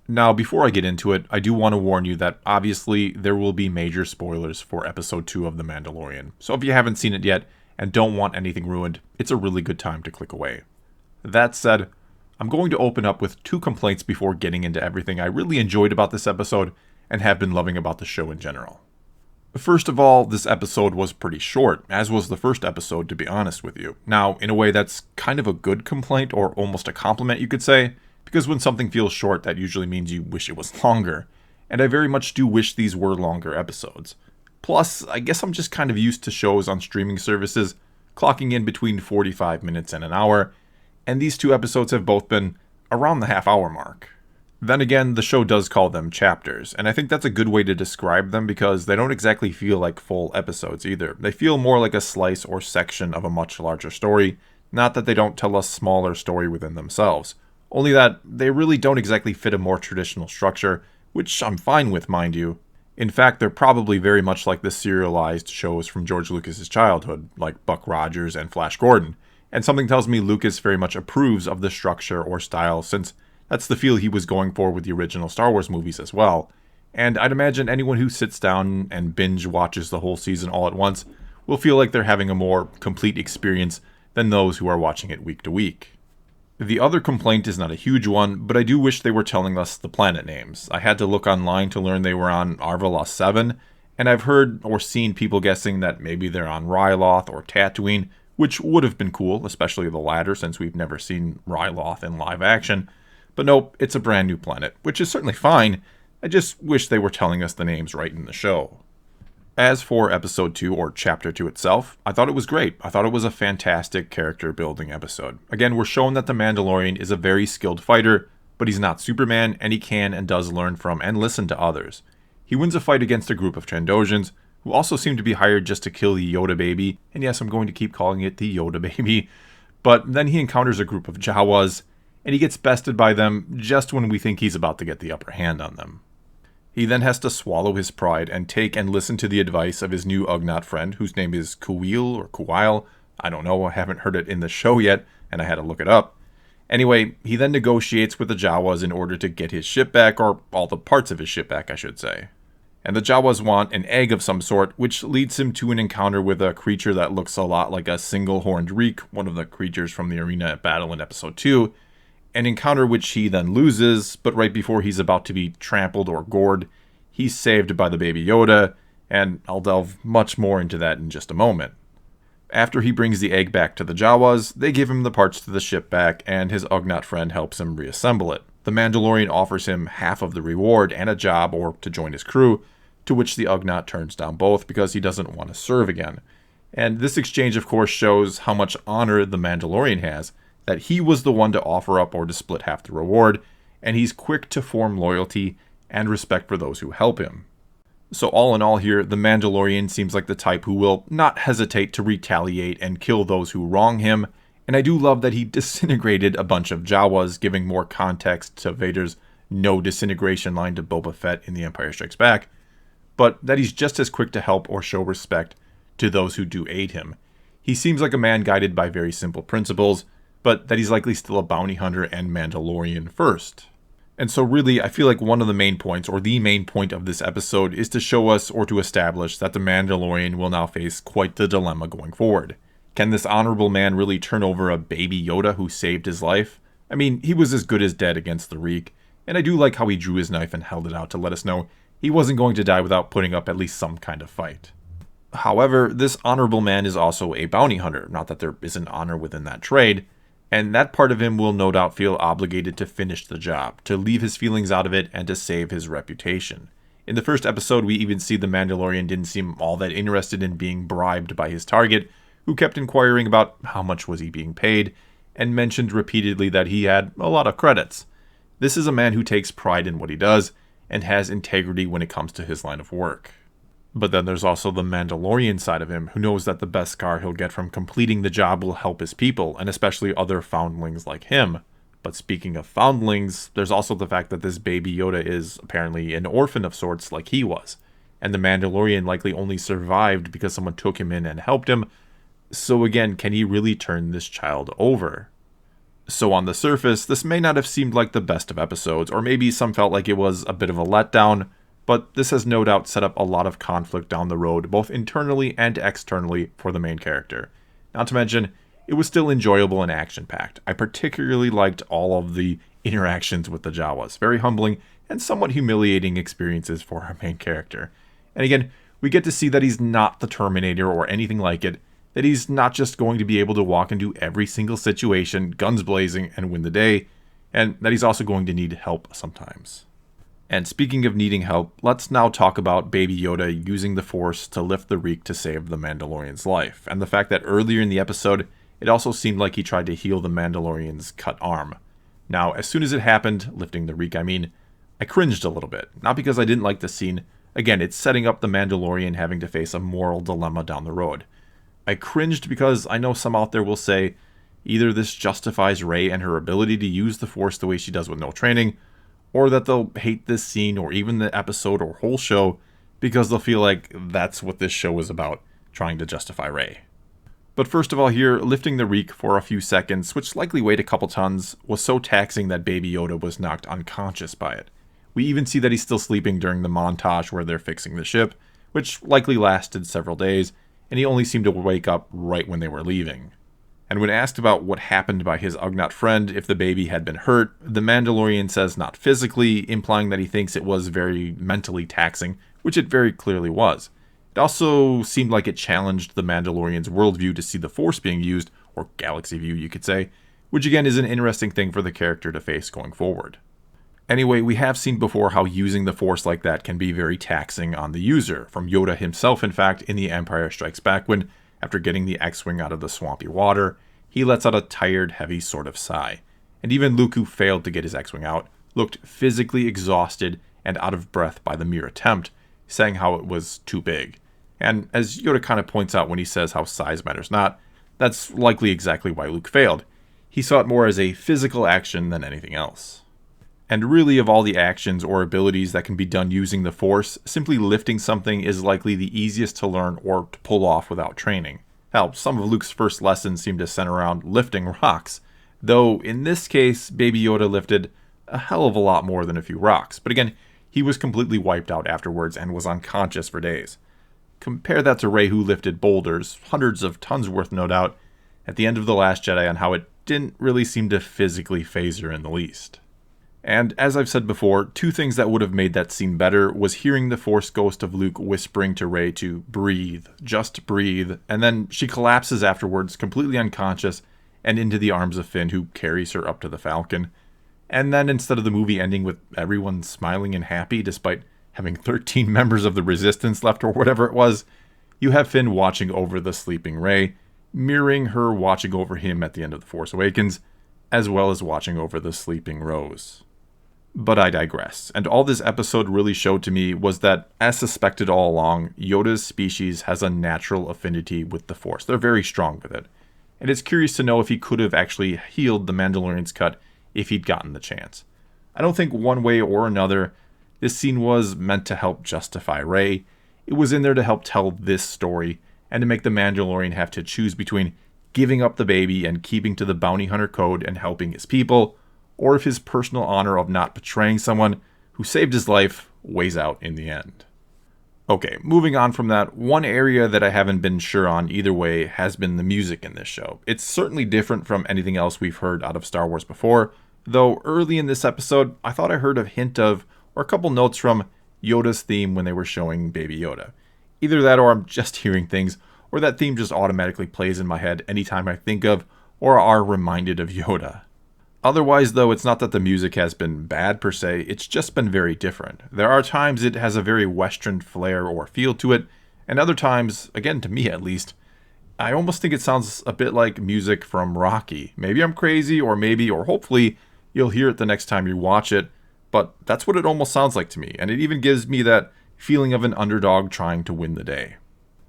Now, before I get into it, I do want to warn you that obviously there will be major spoilers for episode 2 of The Mandalorian. So if you haven't seen it yet and don't want anything ruined, it's a really good time to click away. That said, I'm going to open up with 2 complaints before getting into everything I really enjoyed about this episode and have been loving about the show in general. First of all, this episode was pretty short, as was the first episode, to be honest with you. Now, in a way, that's kind of a good complaint, or almost a compliment, you could say, because when something feels short, that usually means you wish it was longer. And I very much do wish these were longer episodes. Plus, I guess I'm just kind of used to shows on streaming services clocking in between 45 minutes and an hour, and these 2 episodes have both been around the half-hour mark. Then again, the show does call them chapters, and I think that's a good way to describe them because they don't exactly feel like full episodes either. They feel more like a slice or section of a much larger story, not that they don't tell a smaller story within themselves. Only that they really don't exactly fit a more traditional structure, which I'm fine with, mind you. In fact, they're probably very much like the serialized shows from George Lucas's childhood, like Buck Rogers and Flash Gordon, and something tells me Lucas very much approves of the structure or style since that's the feel he was going for with the original Star Wars movies as well. And I'd imagine anyone who sits down and binge watches the whole season all at once will feel like they're having a more complete experience than those who are watching it week to week. The other complaint is not a huge one, but I do wish they were telling us the planet names. I had to look online to learn they were on Arvala 7, and I've heard or seen people guessing that maybe they're on Ryloth or Tatooine, which would have been cool, especially the latter since we've never seen Ryloth in live action. But nope, it's a brand new planet, which is certainly fine. I just wish they were telling us the names right in the show. As for episode 2 or chapter 2 itself, I thought it was great. I thought it was a fantastic character building episode. Again, we're shown that the Mandalorian is a very skilled fighter, but he's not Superman, and he can and does learn from and listen to others. He wins a fight against a group of Trandosians, who also seem to be hired just to kill the Yoda baby, and yes, I'm going to keep calling it the Yoda baby, but then he encounters a group of Jawas, and he gets bested by them just when we think he's about to get the upper hand on them. He then has to swallow his pride and take and listen to the advice of his new Ugnaught friend, whose name is Kuil or Kuile. I don't know, I haven't heard it in the show yet, and I had to look it up. Anyway, he then negotiates with the Jawas in order to get his ship back, or all the parts of his ship back, I should say. And the Jawas want an egg of some sort, which leads him to an encounter with a creature that looks a lot like a single-horned reek, one of the creatures from the arena battle in episode 2, an encounter which he then loses, but right before he's about to be trampled or gored, he's saved by the baby Yoda, and I'll delve much more into that in just a moment. After he brings the egg back to the Jawas, they give him the parts to the ship back, and his Ugnaught friend helps him reassemble it. The Mandalorian offers him half of the reward and a job or to join his crew, to which the Ugnaught turns down both because he doesn't want to serve again. And this exchange, of course, shows how much honor the Mandalorian has, that he was the one to offer up or to split half the reward, and he's quick to form loyalty and respect for those who help him. So all in all here, the Mandalorian seems like the type who will not hesitate to retaliate and kill those who wrong him, and I do love that he disintegrated a bunch of Jawas, giving more context to Vader's no disintegration line to Boba Fett in The Empire Strikes Back, but that he's just as quick to help or show respect to those who do aid him. He seems like a man guided by very simple principles, but that he's likely still a bounty hunter and Mandalorian first. And so really, I feel like one of the main points, or the main point of this episode, is to show us or to establish that the Mandalorian will now face quite the dilemma going forward. Can this honorable man really turn over a baby Yoda who saved his life? I mean, he was as good as dead against the Reek, and I do like how he drew his knife and held it out to let us know he wasn't going to die without putting up at least some kind of fight. However, this honorable man is also a bounty hunter, not that there isn't honor within that trade, and that part of him will no doubt feel obligated to finish the job, to leave his feelings out of it, and to save his reputation. In the first episode, we even see the Mandalorian didn't seem all that interested in being bribed by his target, who kept inquiring about how much was he being paid, and mentioned repeatedly that he had a lot of credits. This is a man who takes pride in what he does, and has integrity when it comes to his line of work. But then there's also the Mandalorian side of him, who knows that the best scar he'll get from completing the job will help his people, and especially other foundlings like him. But speaking of foundlings, there's also the fact that this baby Yoda is apparently an orphan of sorts like he was, and the Mandalorian likely only survived because someone took him in and helped him. So again, can he really turn this child over? So on the surface, this may not have seemed like the best of episodes, or maybe some felt like it was a bit of a letdown, but this has no doubt set up a lot of conflict down the road, both internally and externally, for the main character. Not to mention, it was still enjoyable and action-packed. I particularly liked all of the interactions with the Jawas. Very humbling and somewhat humiliating experiences for our main character. And again, we get to see that he's not the Terminator or anything like it, that he's not just going to be able to walk into every single situation, guns blazing, and win the day, and that he's also going to need help sometimes. And speaking of needing help, let's now talk about Baby Yoda using the Force to lift the Reek to save the Mandalorian's life, and the fact that earlier in the episode, it also seemed like he tried to heal the Mandalorian's cut arm. Now, as soon as it happened, lifting the Reek I cringed a little bit. Not because I didn't like the scene. Again, it's setting up the Mandalorian having to face a moral dilemma down the road. I cringed because I know some out there will say, either this justifies Rey and her ability to use the Force the way she does with no training, or that they'll hate this scene or even the episode or whole show because they'll feel like that's what this show is about, trying to justify Rey. But first of all here, lifting the Reek for a few seconds, which likely weighed a couple tons, was so taxing that Baby Yoda was knocked unconscious by it. We even see that he's still sleeping during the montage where they're fixing the ship, which likely lasted several days, and he only seemed to wake up right when they were leaving. And when asked about what happened by his Ugnaught friend if the baby had been hurt, the Mandalorian says not physically, implying that he thinks it was very mentally taxing, which it very clearly was. It also seemed like it challenged the Mandalorian's worldview to see the Force being used, or galaxy view you could say, which again is an interesting thing for the character to face going forward. Anyway, we have seen before how using the Force like that can be very taxing on the user, from Yoda himself in fact in The Empire Strikes Back when, after getting the X-Wing out of the swampy water, he lets out a tired, heavy sort of sigh. And even Luke, who failed to get his X-Wing out, looked physically exhausted and out of breath by the mere attempt, saying how it was too big. And as Yoda kind of points out when he says how size matters not, that's likely exactly why Luke failed. He saw it more as a physical action than anything else. And really, of all the actions or abilities that can be done using the Force, simply lifting something is likely the easiest to learn or to pull off without training. Hell, some of Luke's first lessons seem to center around lifting rocks, though in this case, Baby Yoda lifted a hell of a lot more than a few rocks. But again, he was completely wiped out afterwards and was unconscious for days. Compare that to Rey, who lifted boulders, hundreds of tons worth no doubt, at the end of The Last Jedi, on how it didn't really seem to physically faze her in the least. And as I've said before, two things that would have made that scene better was hearing the Force ghost of Luke whispering to Rey to breathe, just breathe, and then she collapses afterwards, completely unconscious, and into the arms of Finn, who carries her up to the Falcon. And then instead of the movie ending with everyone smiling and happy despite having 13 members of the Resistance left or whatever it was, you have Finn watching over the sleeping Rey, mirroring her watching over him at the end of The Force Awakens, as well as watching over the sleeping Rose. But I digress, and all this episode really showed to me was that, as suspected all along, Yoda's species has a natural affinity with the Force. They're very strong with it. And it's curious to know if he could have actually healed the Mandalorian's cut if he'd gotten the chance. I don't think one way or another, this scene was meant to help justify Rey. It was in there to help tell this story, and to make the Mandalorian have to choose between giving up the baby and keeping to the bounty hunter code and helping his people, or if his personal honor of not betraying someone who saved his life weighs out in the end. Okay, moving on from that, one area that I haven't been sure on either way has been the music in this show. It's certainly different from anything else we've heard out of Star Wars before, though early in this episode, I thought I heard a hint of, or a couple notes from, Yoda's theme when they were showing Baby Yoda. Either that or I'm just hearing things, or that theme just automatically plays in my head anytime I think of, or are reminded of Yoda. Otherwise, though, it's not that the music has been bad per se, it's just been very different. There are times it has a very Western flair or feel to it, and other times, again to me at least, I almost think it sounds a bit like music from Rocky. Maybe I'm crazy, or maybe, or hopefully, you'll hear it the next time you watch it, but that's what it almost sounds like to me, and it even gives me that feeling of an underdog trying to win the day.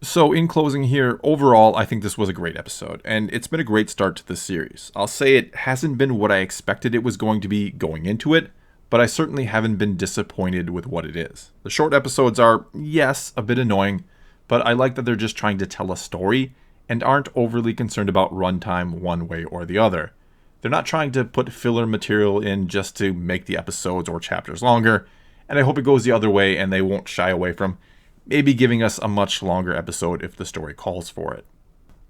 So in closing here, overall, I think this was a great episode, and it's been a great start to this series. I'll say it hasn't been what I expected it was going to be going into it, but I certainly haven't been disappointed with what it is. The short episodes are, yes, a bit annoying, but I like that they're just trying to tell a story and aren't overly concerned about runtime one way or the other. They're not trying to put filler material in just to make the episodes or chapters longer, and I hope it goes the other way and they won't shy away from maybe giving us a much longer episode if the story calls for it.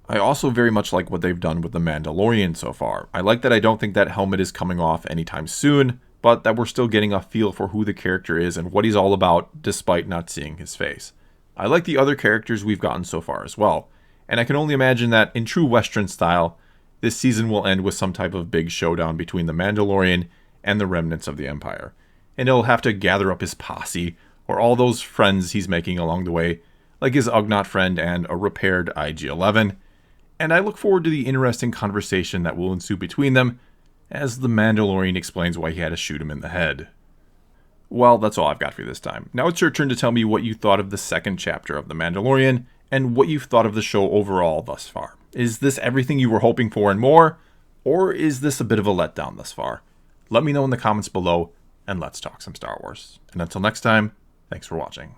I also very much like what they've done with the Mandalorian so far. I like that I don't think that helmet is coming off anytime soon, but that we're still getting a feel for who the character is and what he's all about despite not seeing his face. I like the other characters we've gotten so far as well, and I can only imagine that in true Western style, this season will end with some type of big showdown between the Mandalorian and the remnants of the Empire, and he'll have to gather up his posse or all those friends he's making along the way, like his Ugnaught friend and a repaired IG-11, and I look forward to the interesting conversation that will ensue between them as the Mandalorian explains why he had to shoot him in the head. Well, that's all I've got for you this time. Now it's your turn to tell me what you thought of the second chapter of The Mandalorian, and what you've thought of the show overall thus far. Is this everything you were hoping for and more, or is this a bit of a letdown thus far? Let me know in the comments below, and let's talk some Star Wars. And until next time, thanks for watching.